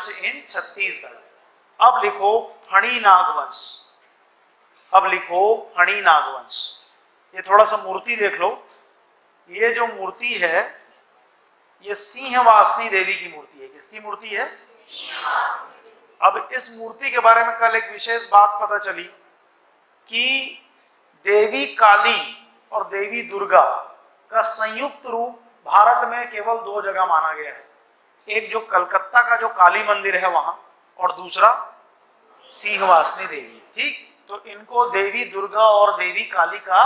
नागवंश इन छत्तीसगढ़। अब लिखो फणी नागवंश, अब लिखो फणी नागवंश। ये थोड़ा सा मूर्ति देख लो, ये जो मूर्ति है ये सिंहवासनी देवी की मूर्ति है। किसकी मूर्ति है? अब इस मूर्ति के बारे में कल एक विशेष बात पता चली कि देवी काली और देवी दुर्गा का संयुक्त रूप भारत में केवल 2 जगह माना गया है। एक जो कलकत्ता का जो काली मंदिर है वहां, और दूसरा सिंहवासनी देवी। ठीक, तो इनको देवी दुर्गा और देवी काली का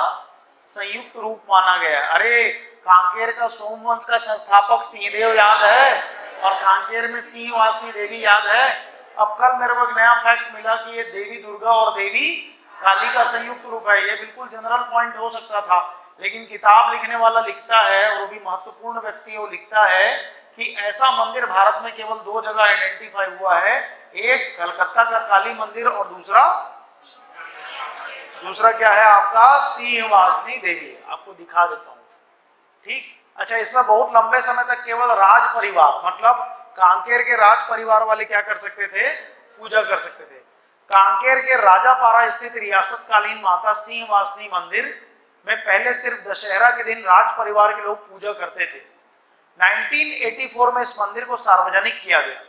संयुक्त रूप माना गया है। अरे कांकेर का सोमवंश का संस्थापक सिंहदेव याद है, और कांकेर में सिंहवासनी देवी याद है। अब कल मेरे को एक नया फैक्ट मिला कि ये देवी दुर्गा और देवी काली का संयुक्त रूप है। ये बिल्कुल जनरल पॉइंट हो सकता था, लेकिन किताब लिखने वाला लिखता है, और वो भी महत्वपूर्ण व्यक्ति है, वो लिखता है कि ऐसा मंदिर भारत में केवल 2 जगह आइडेंटिफाई हुआ है, एक कलकत्ता का काली मंदिर और दूसरा क्या है आपका सिंहवासनी देवी। आपको दिखा देता हूं। ठीक, अच्छा, इसमें बहुत लंबे समय तक केवल राज परिवार, मतलब कांकेर के राज परिवार वाले क्या कर सकते थे? पूजा कर सकते थे। कांकेर के राजापारा स्थित रियासतकालीन माता सिंहवासनी मंदिर में पहले सिर्फ दशहरा के दिन राज परिवार के लोग पूजा करते थे। 1984 में इस मंदिर को सार्वजनिक किया गया।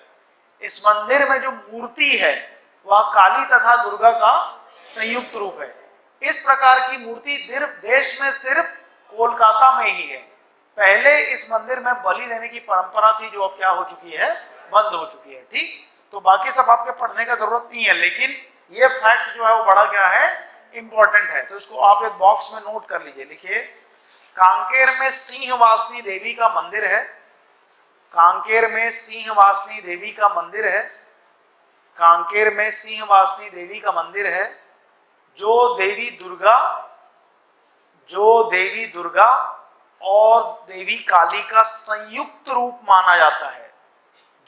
इस मंदिर में जो मूर्ति है वह काली तथा दुर्गा का संयुक्त रूप है। इस प्रकार की मूर्ति देश में सिर्फ कोलकाता में ही है। पहले इस मंदिर में बलि देने की परंपरा थी, जो अब क्या हो चुकी है? बंद हो चुकी है। ठीक, तो बाकी सब आपके पढ़ने का जरूरत नहीं है, लेकिन ये फैक्ट जो है वो बड़ा क्या है? इंपॉर्टेंट है। तो इसको आप एक बॉक्स में नोट कर लीजिए। लिखिए, कांकेर में सिंहवासनी देवी का मंदिर है। कांकेर में सिंहवासनी देवी का मंदिर है। कांकेर में सिंहवासनी देवी का मंदिर है, जो देवी दुर्गा और देवी काली का संयुक्त रूप माना जाता है।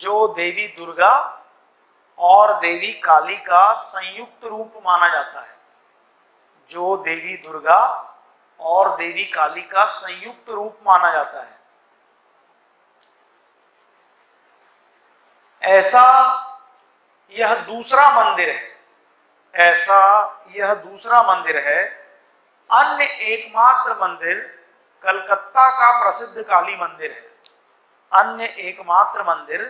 जो देवी दुर्गा और देवी काली का संयुक्त रूप माना जाता है। जो देवी दुर्गा और देवी काली का संयुक्त रूप माना जाता है। ऐसा यह दूसरा मंदिर है। ऐसा यह दूसरा मंदिर है। अन्य एकमात्र मंदिर कलकत्ता का प्रसिद्ध काली मंदिर है। अन्य एकमात्र मंदिर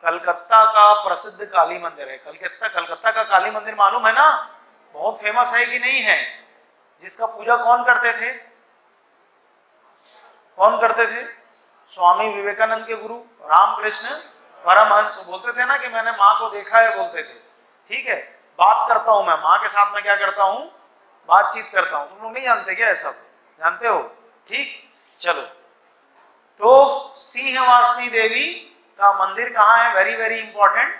कलकत्ता का प्रसिद्ध काली मंदिर है। कलकत्ता का काली मंदिर मालूम है ना? बहुत फेमस है कि नहीं है? जिसका पूजा कौन करते थे? कौन करते थे? स्वामी विवेकानंद के गुरु रामकृष्ण परमहंस। बोलते थे ना कि मैंने माँ को देखा है, बोलते थे। ठीक है, बात करता हूं मैं माँ के साथ में, क्या करता हूं? बातचीत करता हूं। तुम लोग नहीं जानते क्या? सब जानते हो? ठीक, चलो। तो सिंहवासनी देवी का मंदिर कहाँ है? वेरी वेरी इंपॉर्टेंट,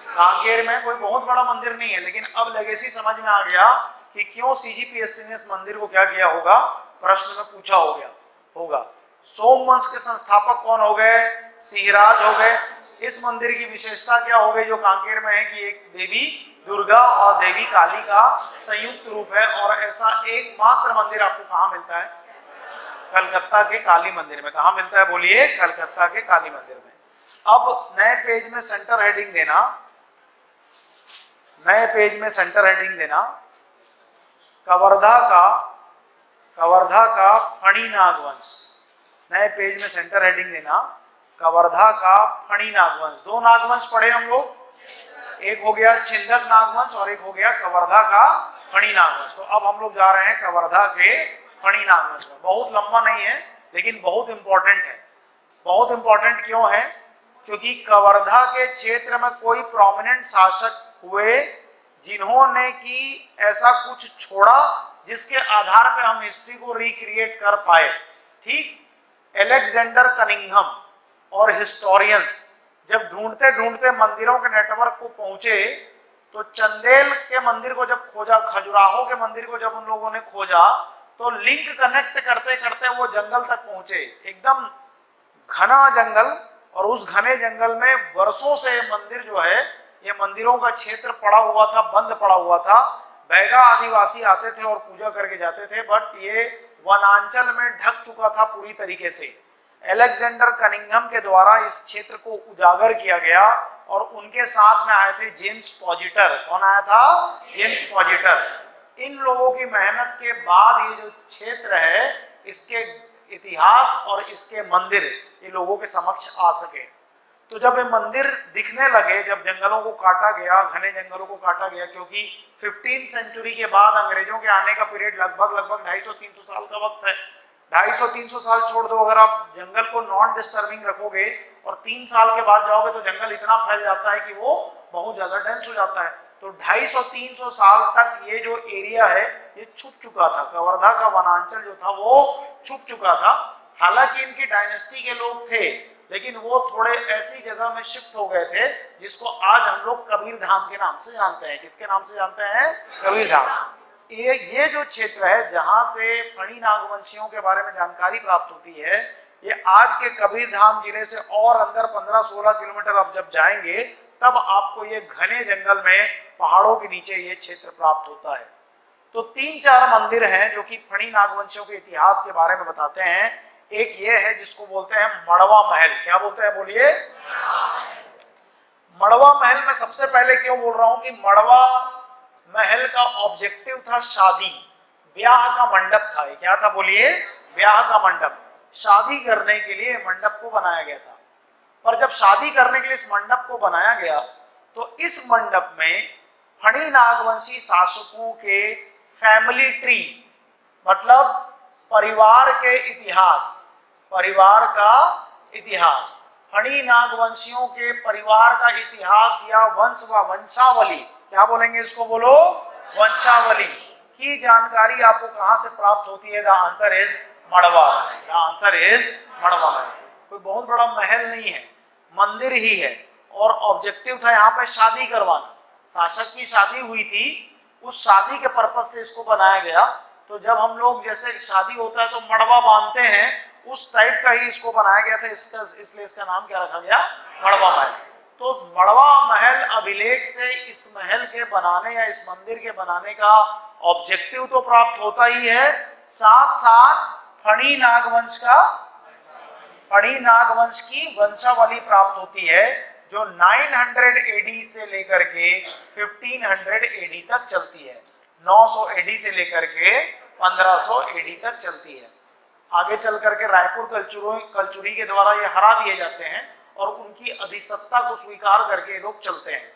कांकेर में। कोई बहुत बड़ा मंदिर नहीं है, लेकिन अब लेगेसी समझ में आ गया कि क्यों सीजीपीएससी ने इस मंदिर को क्या किया होगा? प्रश्न में पूछा होगा। सोमवंश के संस्थापक कौन हो गए? सिंहराज हो गए। इस मंदिर की विशेषता क्या हो गई जो कांकेर में है कि एक देवी दुर्गा और देवी काली का संयुक्त रूप है, और ऐसा एकमात्र मंदिर आपको कहाँ मिलता है? कलकत्ता के काली मंदिर में। कहाँ मिलता है? बोलिए, कलकत्ता के काली मंदिर में। अब नए पेज में सेंटर हेडिंग देना, नए पेज में सेंटर हेडिंग देना, कवर्धा का फणी नागवंश। नए पेज में सेंटर हेडिंग देना, कवर्धा का फणी नागवंश। 2 नागवंश पढ़े हम लोग, एक हो गया छिंदक नागवंश और एक हो गया कवर्धा का फणी नागवंश। तो अब हम लोग जा रहे हैं कवर्धा के फणी नागवंश में। बहुत लंबा नहीं है, लेकिन बहुत इंपॉर्टेंट है। बहुत इंपॉर्टेंट क्यों है? क्योंकि कवर्धा के क्षेत्र में कोई प्रोमिनेंट शासक हुए जिन्होंने कि ऐसा कुछ छोड़ा जिसके आधार पे हम हिस्ट्री को रिक्रिएट कर पाए। ठीक, एलेक्जेंडर कनिंघम और हिस्टोरियंस जब ढूंढते ढूंढते मंदिरों के नेटवर्क को पहुंचे, तो चंदेल के मंदिर को जब खोजा, खजुराहो के मंदिर को जब उन लोगों ने खोजा, तो लिंक कनेक्ट करते करते वो जंगल तक पहुंचे। एकदम घना जंगल, और उस घने जंगल में वर्षों से मंदिर जो है, ये मंदिरों का क्षेत्र पड़ा हुआ था, बंद पड़ा हुआ था। बैगा आदिवासी आते थे और पूजा करके जाते थे, बट ये वनांचल में ढक चुका था पूरी तरीके से। एलेक्जेंडर कनिंघम के द्वारा इस क्षेत्र को उजागर किया गया और उनके साथ में आए थे जेम्स पॉजिटर। कौन आया था? जेम्स पॉजिटर। इन लोगों की मेहनत के बाद ये जो क्षेत्र है इसके इतिहास और इसके मंदिर ये लोगों के समक्ष आ सके। तो जब ये मंदिर दिखने लगे, जब जंगलों को काटा गया, घने जंगलों को काटा गया, क्योंकि 15th सेंचुरी के बाद अंग्रेजों के आने का पीरियड लगभग 250-300 साल का वक्त है। 250-300 साल छोड़ दो, अगर आप जंगल को नॉन डिस्टर्बिंग रखोगे और 3 साल के बाद जाओगे तो जंगल इतना फैल जाता है कि वो बहुत ज्यादा डेंस हो जाता है। तो 250-300 साल तक ये जो एरिया है ये छुप चुका था, कवर्धा का वनांचल जो था वो छुप चुका था। हालांकि इनकी डायनेस्टी के लोग थे, लेकिन वो थोड़े ऐसी जगह में शिफ्ट हो गए थे जिसको आज हम लोग कबीर धाम के नाम से जानते हैं। किसके नाम से जानते हैं? कबीर धाम। ये जो क्षेत्र है जहां से फणी नागवंशियों के बारे में जानकारी प्राप्त होती है, ये आज के कबीर धाम जिले से और अंदर 15-16 किलोमीटर आप जब जाएंगे तब आपको ये घने जंगल में पहाड़ों के नीचे ये क्षेत्र प्राप्त होता है। तो 3-4 मंदिर हैं जो कि फणी नागवंशियों के इतिहास के बारे में बताते हैं। एक ये है जिसको बोलते हैं मड़वा महल। क्या बोलते हैं? बोलिए। मड़वा महल में सबसे पहले क्यों बोल रहा हूं कि मड़वा महल का ऑब्जेक्टिव था शादी, ब्याह का मंडप था। क्या था? बोलिए। ब्याह का मंडप। शादी करने के लिए मंडप को बनाया गया था। पर जब शादी करने के लिए इस मंडप को बनाया गया तो इस मंडप में फणी नागवंशी शासकों के फैमिली ट्री, मतलब परिवार के इतिहास, परिवार का इतिहास, फणी नागवंशियों के परिवार का इतिहास या वंश व वंशावली, क्या बोलेंगे इसको? बोलो। वंशावली की जानकारी आपको कहां से प्राप्त होती है? The answer is madua. The answer is madua. कोई बहुत बड़ा महल नहीं है, मंदिर ही है और ऑब्जेक्टिव था यहाँ पे शादी करवाना। शासक की शादी हुई थी, उस शादी के पर्पज से इसको बनाया गया। तो जब हम लोग जैसे शादी होता है तो मड़वा बांधते हैं, उस टाइप का ही इसको बनाया गया था। इसलिए इसका नाम क्या रखा गया? मड़वा महल। तो मड़वा महल अभिलेख से इस महल के बनाने या इस मंदिर के बनाने का ऑब्जेक्टिव तो प्राप्त होता ही है, साथ साथ फणी नागवंश की वंशावली प्राप्त होती है जो 900 एडी से लेकर के 1500 एडी तक चलती है। 900 एडी से लेकर के 1500 एडी तक चलती है। आगे चल करके रायपुर कलचुरी के द्वारा ये हरा दिए जाते हैं और उनकी अधिसत्ता को स्वीकार करके लोग चलते हैं।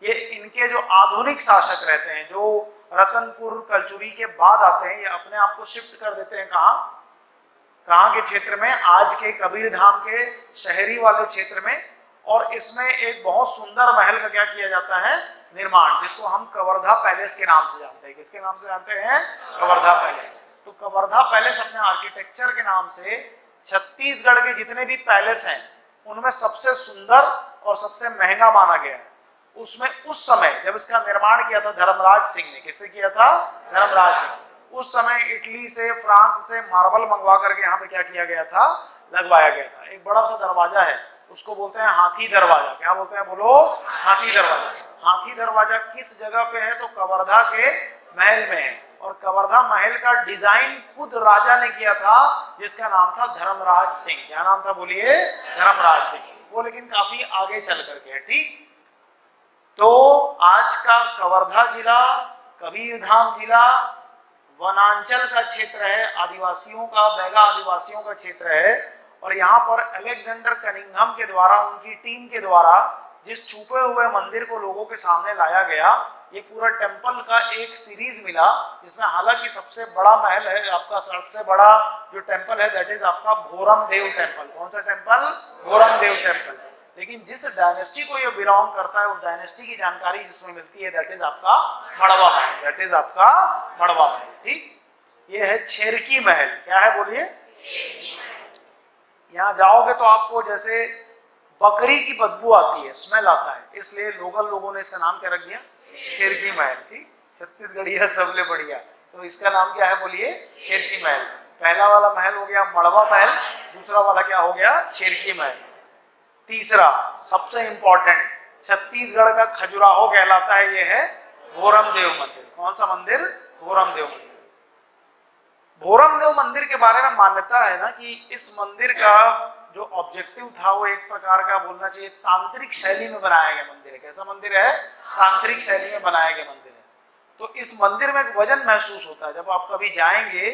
ये इनके जो आधुनिक शासक रहते हैं, जो रतनपुर कलचुरी के बाद आते हैं, ये अपने आप को शिफ्ट कर देते हैं कहाँ के क्षेत्र में? आज के कबीर धाम के शहरी वाले क्षेत्र में। और इसमें एक बहुत सुंदर महल का क्या किया जाता है? निर्माण, जिसको हम कवर्धा पैलेस के नाम से जानते हैं। किसके नाम से जानते हैं? कवर्धा पैलेस। तो कवर्धा पैलेस अपने आर्किटेक्चर के नाम से छत्तीसगढ़ के जितने भी पैलेस हैं उनमें सबसे सुंदर और सबसे महंगा माना गया है। उसमें उस समय जब इसका निर्माण किया था धर्मराज सिंह ने, किससे किया था? धर्मराज सिंह। उस समय इटली से, फ्रांस से मार्बल मंगवा करके यहाँ पे क्या किया गया था? लगवाया गया था। एक बड़ा सा दरवाजा है, उसको बोलते हैं हाथी दरवाजा। क्या बोलते हैं? बोलो। हाथी दरवाजा। हाथी दरवाजा किस जगह पे है? तो कवर्धा के महल में है। और कवर्धा महल का डिजाइन खुद राजा ने किया था, जिसका नाम था धर्मराज सिंह। क्या नाम था? बोलिए। धर्मराज सिंह। वो लेकिन काफी आगे चल करके है। ठीक। तो आज का कवर्धा जिला, कबीर धाम जिला वनांचल का क्षेत्र है, आदिवासियों का, बैगा आदिवासियों का क्षेत्र है। और यहाँ पर अलेक्जेंडर कनिंघम के द्वारा, उनकी टीम के द्वारा जिस छुपे हुए मंदिर को लोगों के सामने लाया गया, ये पूरा टेम्पल का एक सीरीज मिला, जिसमें हालांकि सबसे बड़ा महल है आपका, सबसे बड़ा जो टेम्पल है दैट इज आपका भोरम देव टेम्पल। कौन सा टेम्पल? भोरम देव टेम्पल। लेकिन जिस डायनेस्टी को ये बिलोंग करता है उस डायनेस्टी की जानकारी जिसमें मिलती है दैट इज आपका मड़वा महल। दैट इज आपका मड़वा महल। ठीक। ये है छेरकी महल। क्या है? बोलिए। यहाँ जाओगे तो आपको जैसे बकरी की बदबू आती है, स्मेल आता है, इसलिए लोगों ने इसका नाम क्या रख दिया? छेरकी महल। ठीक। छत्तीसगढ़िया सबले बढ़िया। तो इसका नाम क्या है? बोलिए। छेरकी महल। पहला वाला महल हो गया मड़वा महल, दूसरा वाला क्या हो गया? छेरकी महल। तीसरा सबसे इंपॉर्टेंट, छत्तीसगढ़ का खजुराहो कहलाता है, ये है भोरम देव मंदिर। कौन सा मंदिर? भोरम देव मंदिर। भोरमदेव मंदिर के बारे में मान्यता है ना कि इस मंदिर का जो ऑब्जेक्टिव था वो एक प्रकार का बोलना चाहिए तांत्रिक शैली में बनाया गया मंदिर है। कैसा मंदिर है? तांत्रिक शैली में बनाया गया मंदिर है। तो इस मंदिर में एक वजन महसूस होता है। जब आप कभी जाएंगे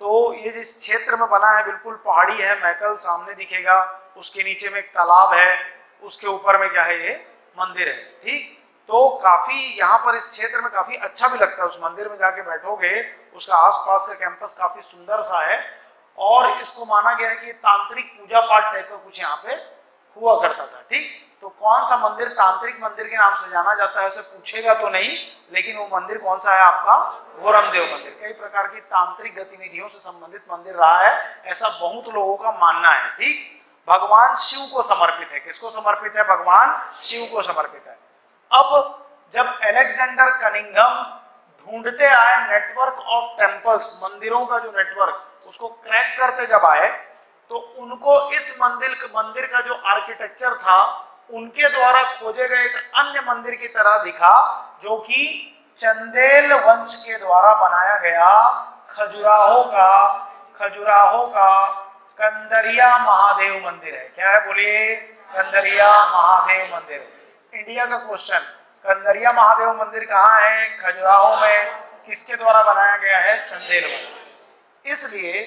तो ये जिस क्षेत्र में बना है बिल्कुल पहाड़ी है, मैकल सामने दिखेगा, उसके नीचे में एक तालाब है, उसके ऊपर में क्या है, ये मंदिर है। ठीक, तो काफी यहाँ पर इस क्षेत्र में काफी अच्छा भी लगता है। उस मंदिर में जाके बैठोगे, उसका आसपास का कैंपस काफी सुंदर सा है और इसको माना गया है कि तांत्रिक पूजा पाठ टाइप का कुछ यहाँ पे हुआ करता था। ठीक, तो कौन सा मंदिर तांत्रिक मंदिर के नाम से जाना जाता है उसे पूछेगा तो नहीं, लेकिन वो मंदिर कौन सा है आपका? भोरमदेव मंदिर। कई प्रकार की तांत्रिक गतिविधियों से संबंधित मंदिर रहा है, ऐसा बहुत लोगों का मानना है। ठीक, भगवान शिव को समर्पित है। किसको समर्पित है? भगवान शिव को समर्पित है। अब जब अलेक्जेंडर कनिंघम ढूंढते आए नेटवर्क ऑफ टेम्पल्स, मंदिरों का जो नेटवर्क, उसको क्रैक करते जब आए तो उनको इस मंदिर का जो आर्किटेक्चर था उनके द्वारा खोजे गए एक अन्य मंदिर की तरह दिखा, जो कि चंदेल वंश के द्वारा बनाया गया खजुराहो का कंदरिया महादेव मंदिर है। क्या है? बोलिए। कंदरिया महादेव मंदिर। इंडिया का क्वेश्चन, कंदरिया महादेव मंदिर कहाँ है? खजुराहो में। किसके द्वारा बनाया गया है? चंदेल वंश। इसलिए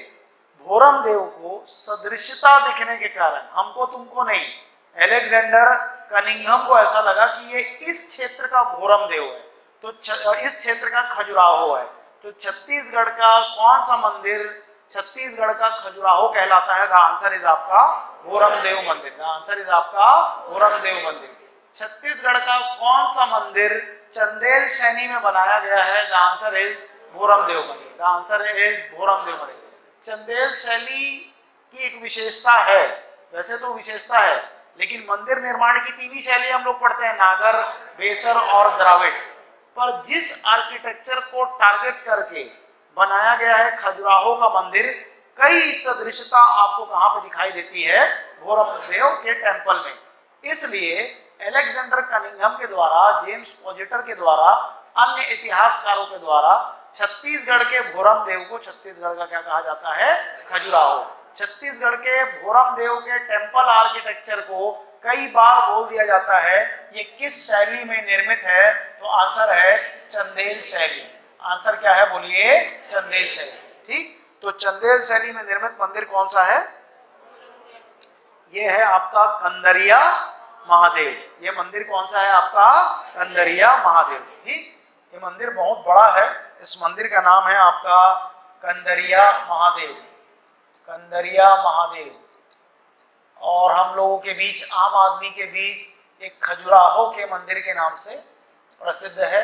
भोरमदेव को सदृशता दिखने के कारण, हमको तुमको नहीं, अलेक्जेंडर कनिंघम को ऐसा लगा कि ये इस क्षेत्र का भोरमदेव है, तो इस क्षेत्र का खजुराहो है। तो छत्तीसगढ़ का कौन सा मंदिर छत्तीसगढ़ का खजुराहो कहलाता है? द आंसर इज आपका भोरमदेव मंदिर। द आंसर इज आपका भोरमदेव मंदिर। छत्तीसगढ़ का कौन सा मंदिर चंदेल शैली में बनाया गया है? द आंसर इज भोरमदेव मंदिर। द आंसर इज भोरमदेव मंदिर। चंदेल शैली की एक विशेषता है, वैसे तो विशेषता है, लेकिन मंदिर निर्माण की तीन ही शैली हम लोग पढ़ते हैं, नागर, बेसर और द्राविड़। पर जिस आर्किटेक्चर को टारगेट करके बनाया गया है खजुराहो का मंदिर, कई सदृशता आपको कहां पे दिखाई देती है? भोरमदेव के टेंपल में। इसलिए अलेक्जेंडर कनिंघम के द्वारा, जेम्स पॉजिटर के द्वारा, अन्य इतिहासकारों के द्वारा छत्तीसगढ़ के भोरमदेव को छत्तीसगढ़ का क्या कहा जाता है? खजुराहो। छत्तीसगढ़ के भोरमदेव के टेंपल आर्किटेक्चर को कई बार बोल दिया जाता है ये किस शैली में निर्मित है? तो आंसर है चंदेल शैली। आंसर क्या है? बोलिए। चंदेल शैली। ठीक, तो चंदेल शैली में निर्मित मंदिर कौन सा है? ये है आपका कंदरिया महादेव। ये मंदिर कौन सा है आपका? कंदरिया महादेव। ठीक, ये मंदिर बहुत बड़ा है। इस मंदिर का नाम है आपका कंदरिया महादेव। कंदरिया महादेव। और हम लोगों के बीच, आम आदमी के बीच, एक खजुराहो के मंदिर के नाम से प्रसिद्ध है।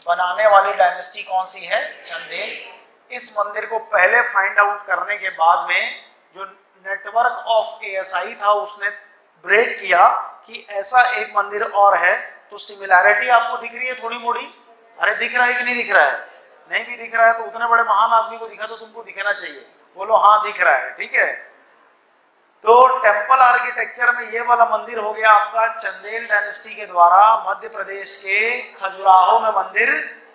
बनाने वाली डायनेस्टी कौन सी है? चंदेल। इस मंदिर को पहले फाइंड आउट करने के बाद में जो नेटवर्क ऑफ एएसआई था उसने ब्रेक किया कि ऐसा एक मंदिर और है। तो सिमिलैरिटी आपको दिख रही है थोड़ी मोड़ी? अरे दिख रहा है कि नहीं दिख रहा है? नहीं भी दिख रहा है तो उतने बड़े महान आदमी को दिखा तो तुमको दिखना चाहिए। बोलो हाँ दिख रहा है। ठीक है, तो टेंपल आर्किटेक्चर में ये वाला मंदिर हो गया आपका चंदेल डायनेस्टी के द्वारा मध्य प्रदेश के खजुराहो में मंदिर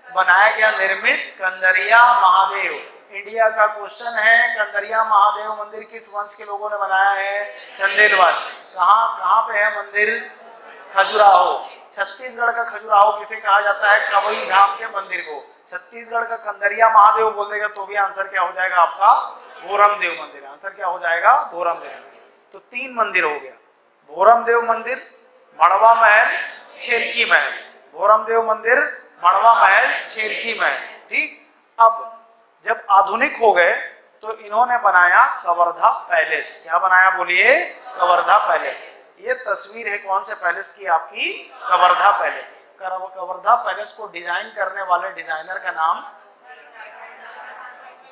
बनाया गया, निर्मित कंदरिया महादेव। इंडिया का क्वेश्चन है, कंदरिया महादेव मंदिर किस वंश के लोगों ने बनाया है? चंदेल वंश। कहाँ पे है मंदिर? खजुराहो। छत्तीसगढ़ का खजुराहो किसे कहा जाता है? कबई धाम के मंदिर को। छत्तीसगढ़ का कंदरिया महादेव बोल देगा तो भी आंसर क्या हो जाएगा आपका? भोरमदेव मंदिर। आंसर क्या हो जाएगा? भोरमदेव। तो तीन मंदिर हो गया, भोरमदेव मंदिर, मड़वा महल, छेरकी महल। भोरमदेव मंदिर, मड़वा महल, छेरकी महल। ठीक, अब जब आधुनिक हो गए तो इन्होंने बनाया कवर्धा पैलेस। क्या बनाया? बोलिए। कवर्धा पैलेस। ये तस्वीर है कौन से पैलेस की? आपकी कवर्धा पैलेस। कवर्धा पैलेस को डिजाइन करने वाले डिजाइनर का नाम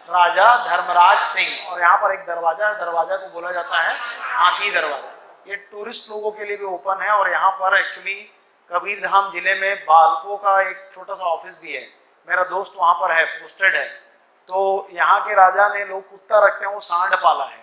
राजा धर्मराज सिंह। और यहाँ पर एक दरवाजा है, दरवाजा को बोला जाता है हाथी दरवाजा। ये टूरिस्ट लोगों के लिए भी ओपन है। और यहाँ पर एक्चुअली कबीरधाम जिले में बालको का एक छोटा सा ऑफिस भी है। मेरा दोस्त वहां पर है, पोस्टेड है। तो यहाँ के राजा ने, लोग कुत्ता रखते हैं, वो सांड पाला है।